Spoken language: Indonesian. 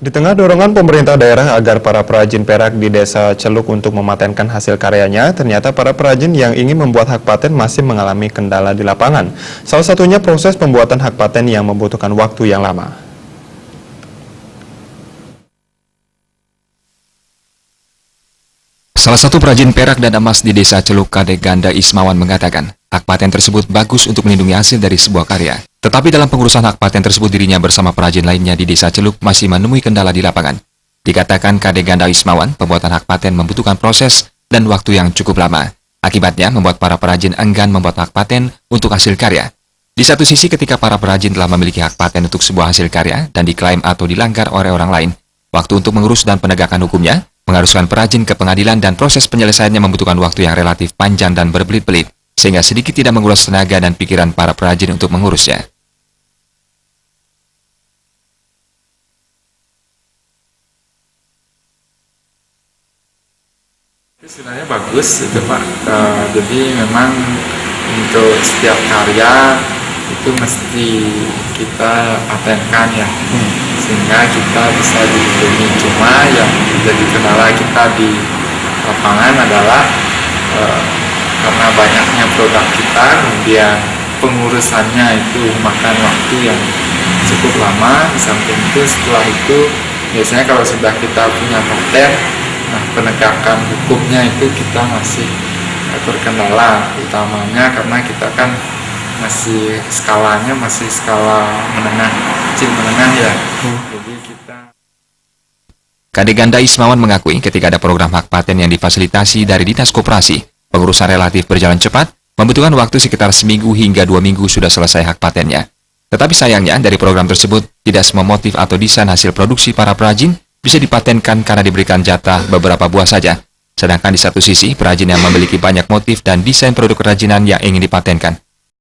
Di tengah dorongan pemerintah daerah agar para perajin perak di Desa Celuk untuk mematenkan hasil karyanya, ternyata para perajin yang ingin membuat hak paten masih mengalami kendala di lapangan. Salah satunya proses pembuatan hak paten yang membutuhkan waktu yang lama. Salah satu perajin perak dan emas di Desa Celuk Kadeganda Ismawan mengatakan, hak paten tersebut bagus untuk melindungi hasil dari sebuah karya. Tetapi dalam pengurusan hak paten tersebut dirinya bersama perajin lainnya di Desa Celuk masih menemui kendala di lapangan. Dikatakan Kadeganda Ismawan, pembuatan hak paten membutuhkan proses dan waktu yang cukup lama. Akibatnya membuat para perajin enggan membuat hak paten untuk hasil karya. Di satu sisi ketika para perajin telah memiliki hak paten untuk sebuah hasil karya dan diklaim atau dilanggar oleh orang lain, waktu untuk mengurus dan penegakan hukumnya mengharuskan perajin ke pengadilan dan proses penyelesaiannya membutuhkan waktu yang relatif panjang dan berbelit-belit, sehingga sedikit tidak menguras tenaga dan pikiran para perajin untuk mengurusnya. Itu sebenarnya bagus itu Pak. Jadi memang untuk setiap karya itu mesti kita patenkan ya, sehingga kita bisa dilindungi. Cuma yang jadi kendala kita di lapangan adalah karena banyaknya produk kita, kemudian pengurusannya itu makan waktu yang cukup lama. Di samping itu setelah itu biasanya kalau sudah kita punya paten, nah penegakan hukumnya itu kita masih terkendala, utamanya karena kita kan masih skalanya masih skala menengah, kecil menengah ya. Jadi kita Kadeganda Ismawan mengakui ketika ada program hak paten yang difasilitasi dari Dinas Koperasi, pengurusan relatif berjalan cepat, membutuhkan waktu sekitar seminggu hingga 2 minggu sudah selesai hak patennya. Tetapi sayangnya dari program tersebut tidak semua motif atau desain hasil produksi para perajin bisa dipatenkan karena diberikan jatah beberapa buah saja. Sedangkan di satu sisi, perajin yang memiliki banyak motif dan desain produk kerajinan yang ingin dipatenkan